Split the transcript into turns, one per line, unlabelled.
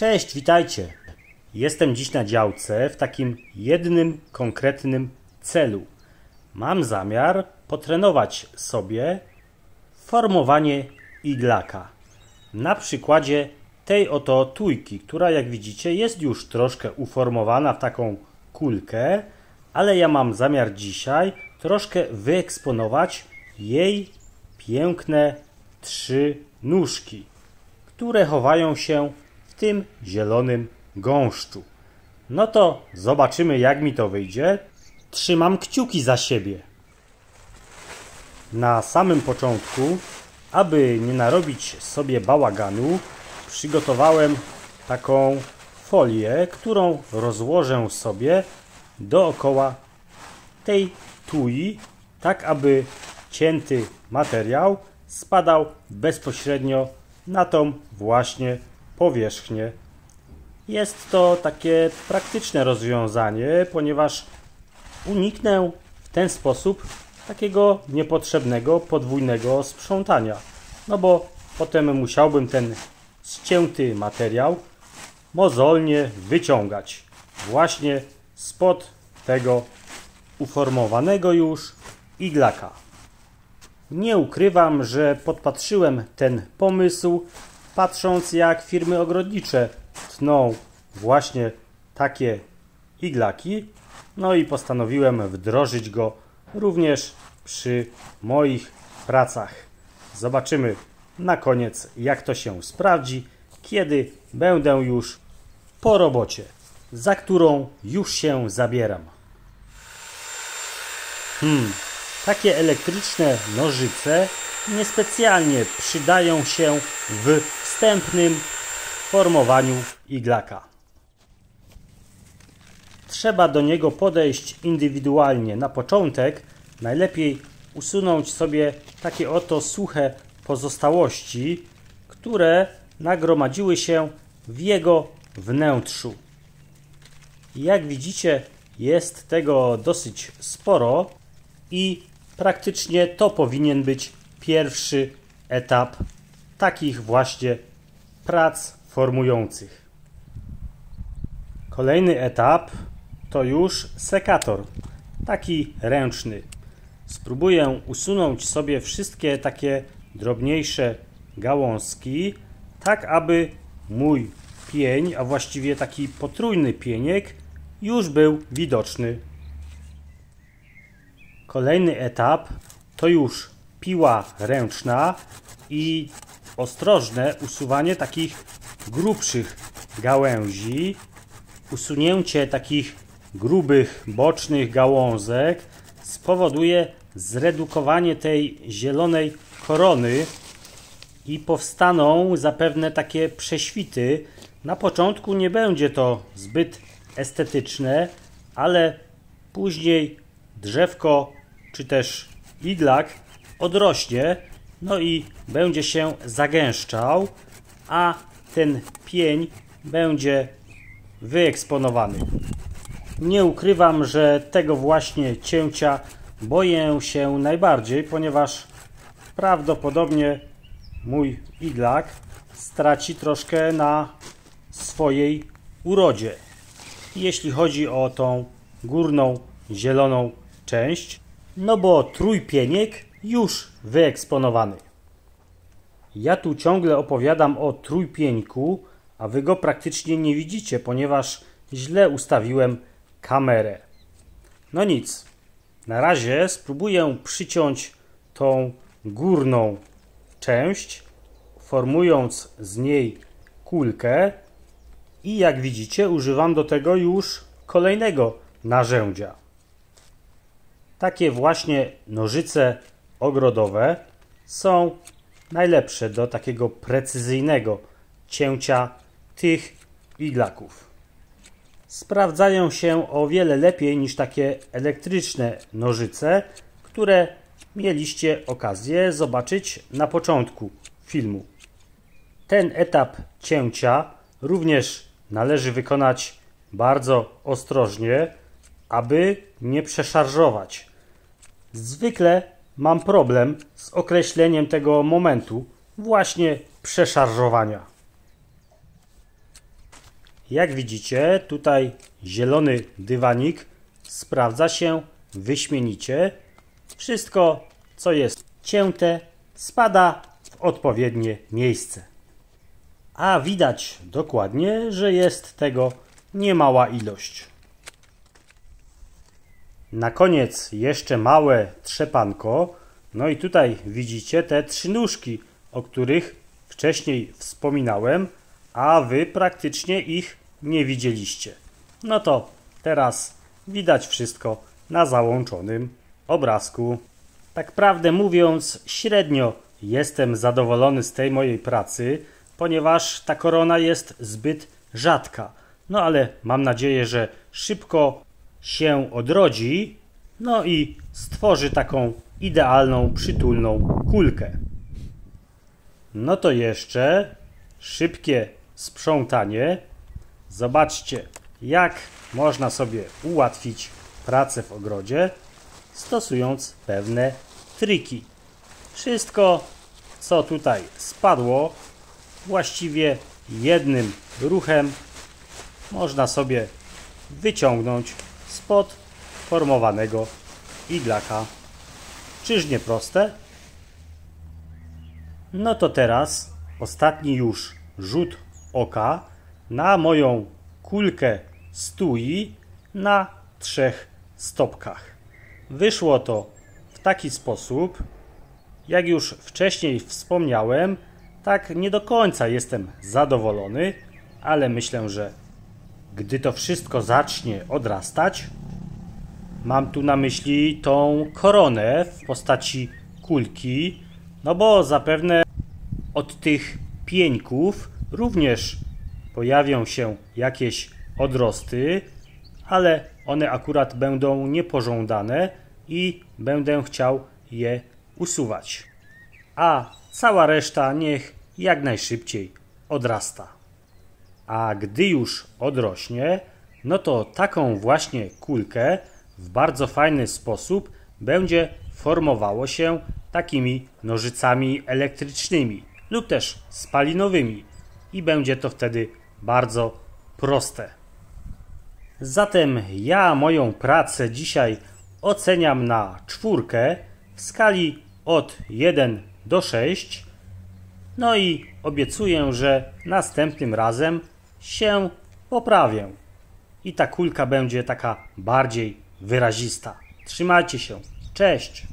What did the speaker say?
Cześć, witajcie. Jestem dziś na działce w takim jednym konkretnym celu. Mam zamiar potrenować sobie formowanie iglaka. Na przykładzie tej oto tujki, która jak widzicie jest już troszkę uformowana w taką kulkę, ale ja mam zamiar dzisiaj troszkę wyeksponować jej piękne 3 nóżki, które chowają się w tym zielonym gąszczu. No to zobaczymy, jak mi to wyjdzie. Trzymam kciuki za siebie. Na samym początku, aby nie narobić sobie bałaganu, przygotowałem taką folię, którą rozłożę sobie dookoła tej tui, tak aby cięty materiał spadał bezpośrednio na tą właśnie powierzchnię. Jest to takie praktyczne rozwiązanie, ponieważ uniknę w ten sposób takiego niepotrzebnego podwójnego sprzątania. No bo potem musiałbym ten ścięty materiał mozolnie wyciągać właśnie spod tego uformowanego już iglaka. Nie ukrywam, że podpatrzyłem ten pomysł, patrząc jak firmy ogrodnicze tną właśnie takie iglaki, no i postanowiłem wdrożyć go również przy moich pracach. Zobaczymy na koniec, jak to się sprawdzi, kiedy będę już po robocie, za którą już się zabieram. Takie elektryczne nożyce niespecjalnie przydają się w wstępnym formowaniu iglaka. Trzeba do niego podejść indywidualnie. Na początek najlepiej usunąć sobie takie oto suche pozostałości, które nagromadziły się w jego wnętrzu. Jak widzicie, jest tego dosyć sporo i praktycznie to powinien być pierwszy etap takich właśnie prac formujących. Kolejny etap to już sekator, taki ręczny. Spróbuję usunąć sobie wszystkie takie drobniejsze gałązki, tak aby mój pień, a właściwie taki potrójny pieniek, już był widoczny. Kolejny etap to już piła ręczna i ostrożne usuwanie takich grubszych gałęzi. Usunięcie takich grubych, bocznych gałązek spowoduje zredukowanie tej zielonej korony i powstaną zapewne takie prześwity. Na początku nie będzie to zbyt estetyczne, ale później drzewko czy też iglak odrośnie, no i będzie się zagęszczał, a ten pień będzie wyeksponowany. Nie ukrywam, że tego właśnie cięcia boję się najbardziej, ponieważ prawdopodobnie mój iglak straci troszkę na swojej urodzie. Jeśli chodzi o tą górną zieloną część, no bo trójpieniek już wyeksponowany. Ja tu ciągle opowiadam o trójpieńku, a wy go praktycznie nie widzicie, ponieważ źle ustawiłem kamerę. No nic, na razie spróbuję przyciąć tą górną część, formując z niej kulkę i jak widzicie używam do tego już kolejnego narzędzia. Takie właśnie nożyce ogrodowe są najlepsze do takiego precyzyjnego cięcia tych iglaków. Sprawdzają się o wiele lepiej niż takie elektryczne nożyce, które mieliście okazję zobaczyć na początku filmu. Ten etap cięcia również należy wykonać bardzo ostrożnie, aby nie przeszarżować. Zwykle mam problem z określeniem tego momentu właśnie przeszarżowania. Jak widzicie, tutaj zielony dywanik sprawdza się wyśmienicie. Wszystko, co jest cięte, spada w odpowiednie miejsce. A widać dokładnie, że jest tego niemała ilość. Na koniec jeszcze małe trzepanko. No i tutaj widzicie te 3 nóżki, o których wcześniej wspominałem, a wy praktycznie ich nie widzieliście. No to teraz widać wszystko na załączonym obrazku. Tak prawdę mówiąc, średnio jestem zadowolony z tej mojej pracy, ponieważ ta korona jest zbyt rzadka. No ale mam nadzieję, że szybko się odrodzi, no i stworzy taką idealną, przytulną kulkę. No to jeszcze szybkie sprzątanie. Zobaczcie, jak można sobie ułatwić pracę w ogrodzie, stosując pewne triki. Wszystko, co tutaj spadło, właściwie jednym ruchem można sobie wyciągnąć spod formowanego iglaka. Czyż nie proste? No to teraz ostatni już rzut oka na moją kulkę stui na 3 stopkach. Wyszło to w taki sposób, jak już wcześniej wspomniałem, tak nie do końca jestem zadowolony, ale myślę, że gdy to wszystko zacznie odrastać, mam tu na myśli tą koronę w postaci kulki, no bo zapewne od tych pieńków również pojawią się jakieś odrosty, ale one akurat będą niepożądane i będę chciał je usuwać. A cała reszta niech jak najszybciej odrasta. A gdy już odrośnie, no to taką właśnie kulkę w bardzo fajny sposób będzie formowało się takimi nożycami elektrycznymi lub też spalinowymi i będzie to wtedy bardzo proste. Zatem ja moją pracę dzisiaj oceniam na 4 w skali od 1 do 6. No i obiecuję, że następnym razem się poprawię i ta kulka będzie taka bardziej wyrazista. Trzymajcie się. Cześć!